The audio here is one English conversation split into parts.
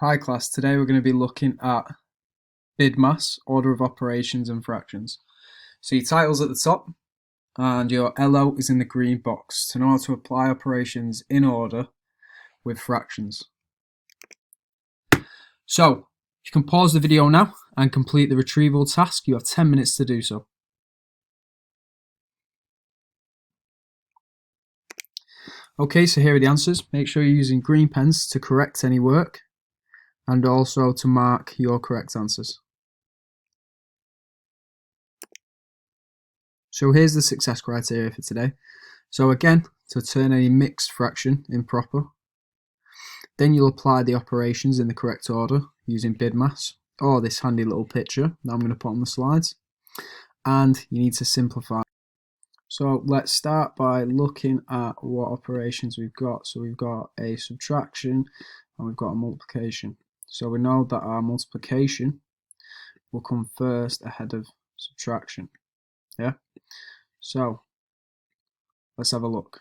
Hi class, today we're going to be looking at BIDMAS, order of operations and fractions. So your title's at the top and your LO is in the green box to know how to apply operations in order with fractions. So you can pause the video now and complete the retrieval task. You have 10 minutes to do so. Okay, so here are the answers. Make sure you're using green pens to correct any work and also to mark your correct answers. So here's the success criteria for today. So again, to turn any mixed fraction improper, then you'll apply the operations in the correct order using BIDMAS or this handy little picture that I'm going to put on the slides, and you need to simplify. So let's start by looking at what operations we've got. So we've got a subtraction and we've got a multiplication. So we know that our multiplication will come first ahead of subtraction. Yeah. So let's have a look.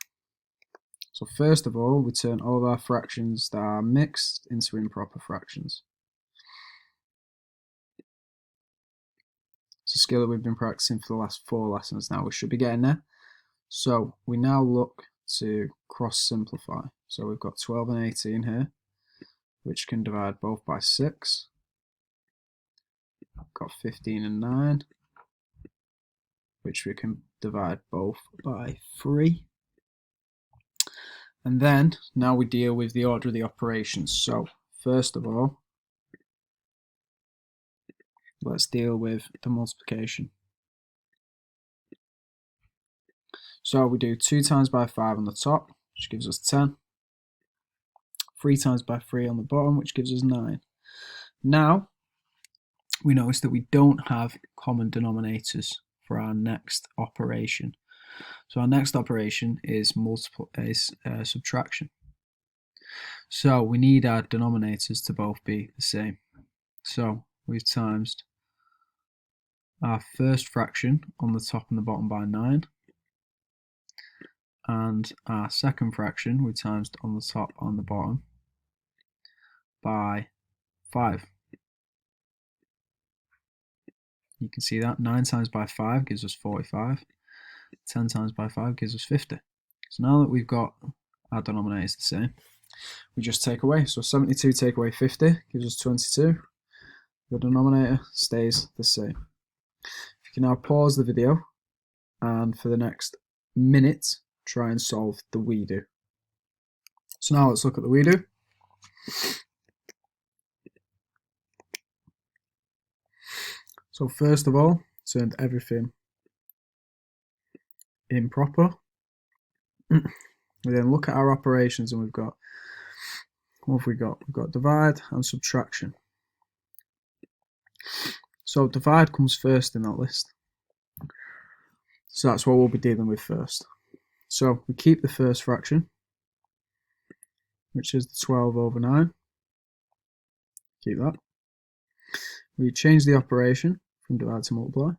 So first of all, we turn all of our fractions that are mixed into improper fractions. It's a skill that we've been practicing for the last 4 lessons now. We should be getting there. So we now look to cross simplify. So we've got 12 and 18 here, which can divide both by 6. We've got 15 and 9, which we can divide both by 3. And then now we deal with the order of the operations. So first of all, let's deal with the multiplication. So we do 2 times by 5 on the top, which gives us 10. 3 times by 3 on the bottom, which gives us 9. Now, we notice that we don't have common denominators for our next operation. So our next operation is subtraction. So we need our denominators to both be the same. So we've times our first fraction on the top and the bottom by 9. And our second fraction we times on the top and the bottom by 5. You can see that 9 times by 5 gives us 45. 10 times by 5 gives us 50. So now that we've got our denominators the same, we just take away. So 72 take away 50 gives us 22. The denominator stays the same. You can now pause the video and for the next minute try and solve the we do. So now let's look at the we do. So first of all, turned everything improper. We then look at our operations and we've got, what have we got? We've got divide and subtraction. So divide comes first in that list. So that's what we'll be dealing with first. So we keep the first fraction, which is the 12 over 9. Keep that. We change the operation from divide to multiply,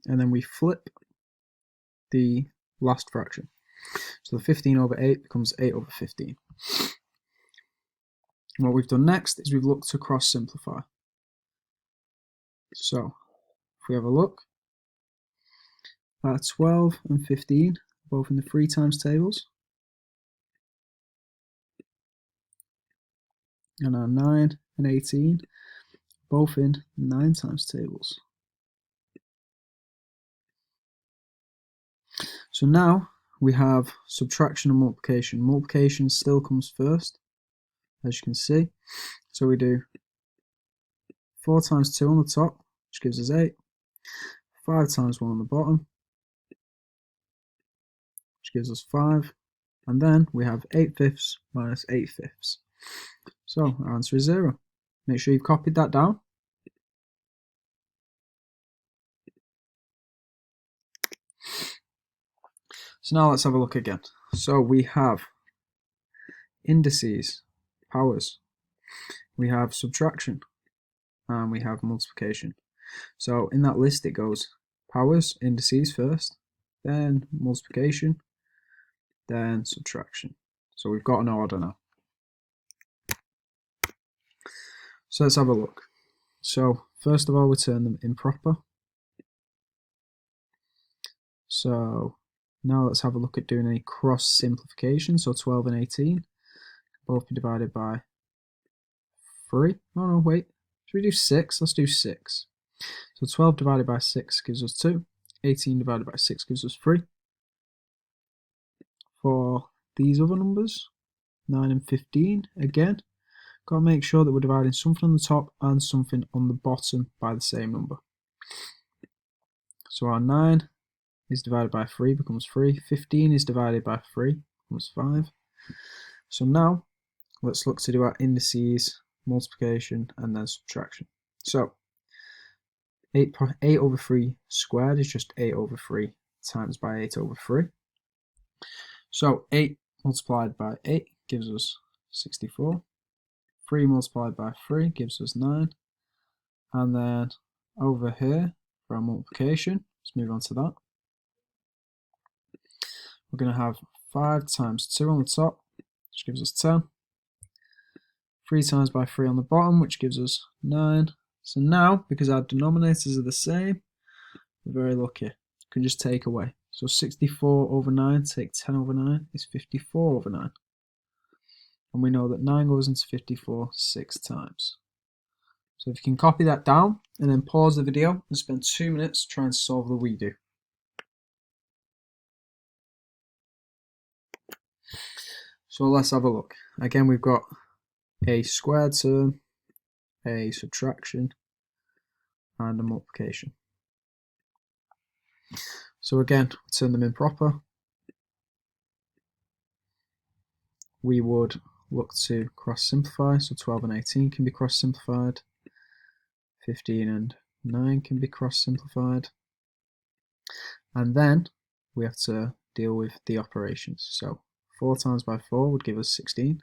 and then we flip the last fraction. So the 15 over 8 becomes 8 over 15. And what we've done next is we've looked to cross simplify. So if we have a look, our 12 and 15 both in the 3 times tables, and our 9 and 18 both in 9 times tables. So now we have subtraction and multiplication. Multiplication still comes first, as you can see. So we do 4 times 2 on the top, which gives us 8. 5 times 1 on the bottom, which gives us 5. And then we have 8/5 minus 8/5. So our answer is 0. Make sure you've copied that down. So now let's have a look again. So we have indices, powers, we have subtraction, and we have multiplication. So in that list it goes powers, indices first, then multiplication, then subtraction. So we've got an order now. So let's have a look. So first of all, we turn them improper. So now let's have a look at doing any cross simplification. So 12 and 18 both be divided by 3. Oh no, wait. Should we do 6? Let's do 6. So 12 divided by 6 gives us 2. 18 divided by 6 gives us 3. For these other numbers, 9 and 15, again, got to make sure that we're dividing something on the top and something on the bottom by the same number. So our 9 is divided by 3 becomes 3. 15 is divided by 3 becomes 5. So now let's look to do our indices, multiplication, and then subtraction. So 8 over 3 squared is just 8 over 3 times by 8 over 3. So 8 multiplied by 8 gives us 64. 3 multiplied by 3 gives us 9. And then over here for our multiplication, let's move on to that. We're going to have 5 times 2 on the top, which gives us 10. 3 times by 3 on the bottom, which gives us 9. So now, because our denominators are the same, we're very lucky. We can just take away. So 64 over 9, take 10 over 9, is 54 over 9. And we know that 9 goes into 54 6 times. So if you can copy that down and then pause the video and spend 2 minutes trying to solve the redo. So let's have a look. Again, we've got a squared term, a subtraction, and a multiplication. So again, turn them improper. We would look to cross simplify, so 12 and 18 can be cross simplified. 15 and 9 can be cross simplified. And then we have to deal with the operations. So 4 times by 4 would give us 16.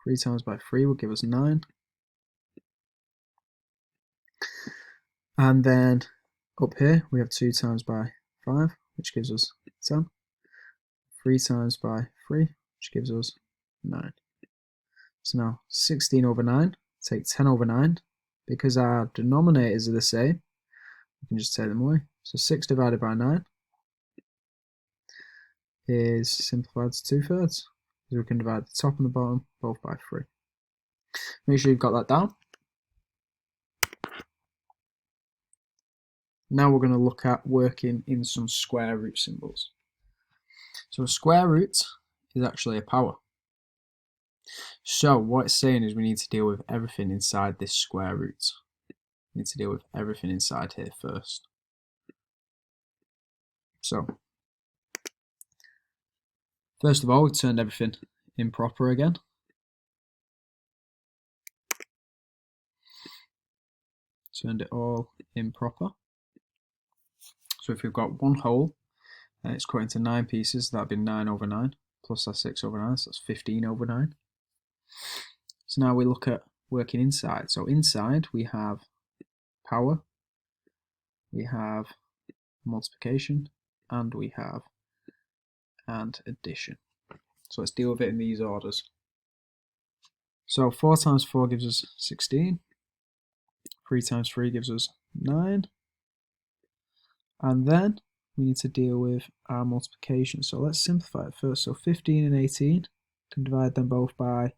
3 times by 3 would give us 9. And then up here we have 2 times by 5, which gives us 10. 3 times by 3, which gives us 9. So now 16 over 9, take 10 over 9. Because our denominators are the same, we can just take them away. So 6 divided by 9 is simplified to 2/3. So we can divide the top and the bottom both by 3. Make sure you've got that down. Now we're going to look at working in some square root symbols. So a square root is actually a power. So what it's saying is we need to deal with everything inside this square root. We need to deal with everything inside here first. So first of all, we turned everything improper again. Turned it all improper. So if we've got one whole and it's cut into 9 pieces, that'd be 9 over 9 plus our 6 over 9, so that's 15 over 9. So now we look at working inside. So inside we have power, we have multiplication, and we have addition. So let's deal with it in these orders. So 4 times 4 gives us 16. 3 times 3 gives us 9. And then we need to deal with our multiplication. So let's simplify it first. So 15 and 18, can divide them both by,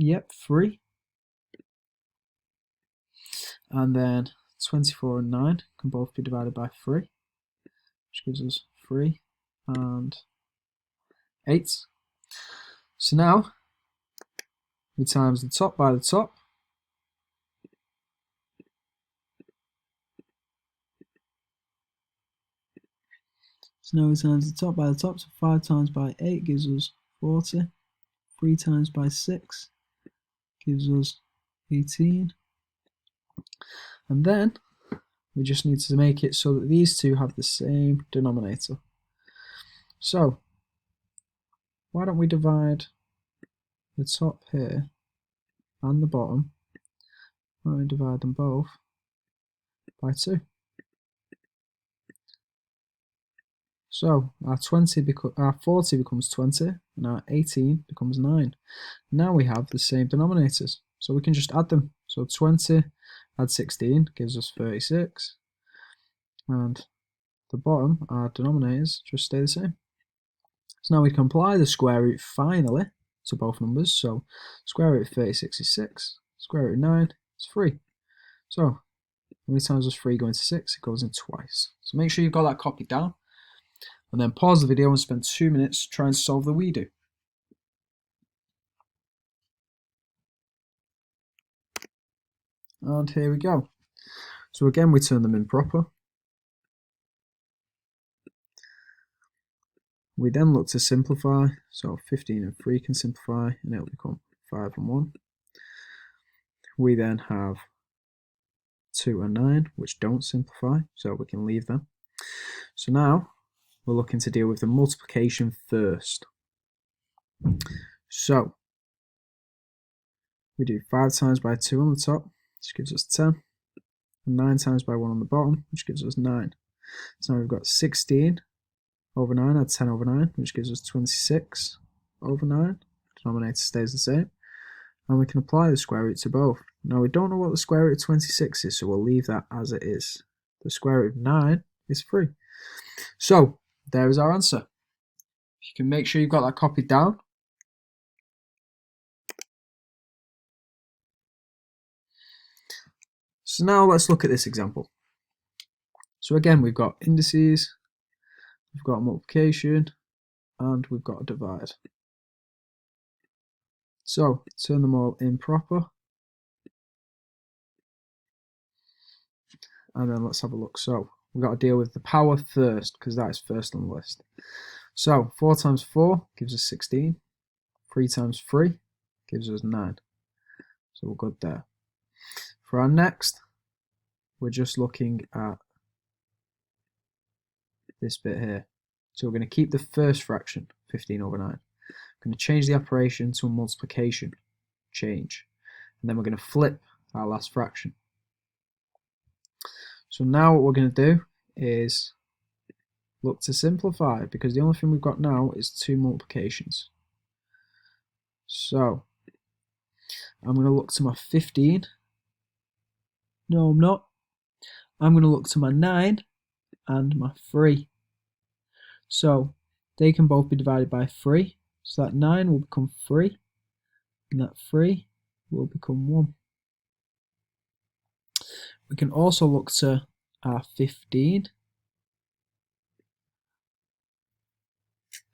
3. And then 24 and 9 can both be divided by 3, which gives us 3 and 8. So now we times the top by the top. So now we times the top by the top, so 5 times by 8 gives us 40. 3 times by 6 gives us 18. And then we just need to make it so that these two have the same denominator. So why don't we divide the top here and the bottom, why don't we divide them both by 2. So our 40 becomes 20 Now 18 becomes 9. Now we have the same denominators, so we can just add them. So 20 add 16 gives us 36, and the bottom, our denominators, just stay the same. So now we can apply the square root finally to both numbers. So square root of 36 is 6, square root of 9 is 3. So how many times does 3 go into 6? It goes in twice. So make sure you've got that copied down, and then pause the video and spend 2 minutes trying to solve the we do. And here we go. So again, we turn them improper. We then look to simplify, so 15 and 3 can simplify, and it'll become 5 and 1. We then have 2 and 9, which don't simplify, so we can leave them. So now, we're looking to deal with the multiplication first. So, we do 5 times by 2 on the top, which gives us 10, and 9 times by 1 on the bottom, which gives us 9. So now we've got 16 over 9, add 10 over 9, which gives us 26 over 9. Denominator stays the same. And we can apply the square root to both. Now we don't know what the square root of 26 is, so we'll leave that as it is. The square root of 9 is 3. So, there is our answer. You can make sure you've got that copied down. So now let's look at this example. So again, we've got indices, we've got multiplication, and we've got a divide. So, turn them all improper. And then let's have a look. So, we've got to deal with the power first, because that is first on the list. So, 4 times 4 gives us 16. 3 times 3 gives us 9. So we're good there. For our next, we're just looking at this bit here. So we're going to keep the first fraction, 15 over 9. We're going to change the operation to a multiplication, change. And then we're going to flip our last fraction. So now what we're going to do is look to simplify, because the only thing we've got now is 2 multiplications. So I'm going to look to my 15. No, I'm not. I'm going to look to my 9 and my 3. So they can both be divided by 3. So that 9 will become 3, and that 3 will become 1. We can also look to our 15,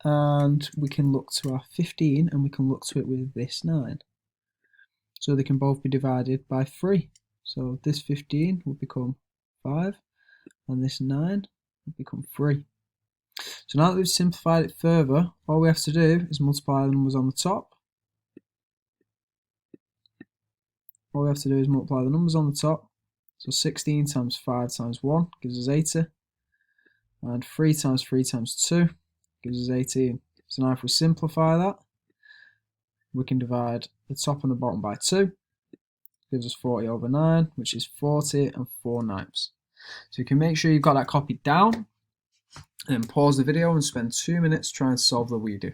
and we can look to our 15 and we can look to it with this 9. So they can both be divided by 3. So this 15 will become 5, and this 9 will become 3. So now that we've simplified it further, all we have to do is multiply the numbers on the top. All we have to do is multiply the numbers on the top. So 16 times 5 times 1 gives us 80. And 3 times 3 times 2 gives us 18. So now if we simplify that, we can divide the top and the bottom by 2. Gives us 40 over 9, which is 40 and 4/9. So you can make sure you've got that copied down, and then pause the video and spend 2 minutes trying to solve the we do.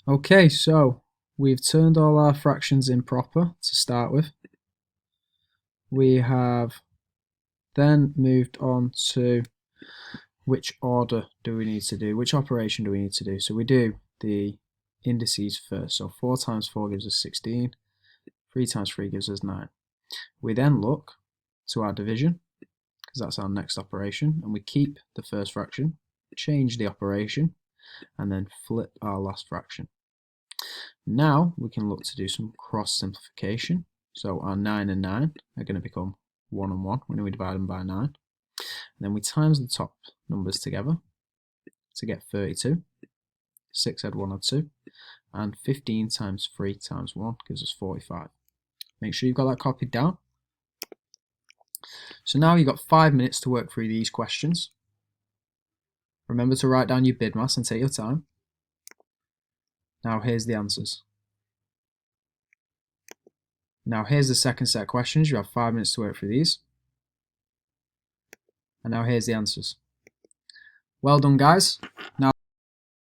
Okay, so we've turned all our fractions improper to start with. We have then moved on to which order do we need to do, which operation do we need to do. So we do the indices first. So 4 times 4 gives us 16, 3 times 3 gives us 9. We then look to our division, because that's our next operation, and we keep the first fraction, change the operation, and then flip our last fraction. Now we can look to do some cross simplification. So our 9 and 9 are going to become 1 and 1 when we divide them by 9. And then we times the top numbers together to get 32. 6 add 1 add 2. And 15 times 3 times 1 gives us 45. Make sure you've got that copied down. So now you've got 5 minutes to work through these questions. Remember to write down your BIDMAS and take your time. Now here's the answers. Now here's the second set of questions. You have 5 minutes to work through these. And now here's the answers. Well done, guys. Now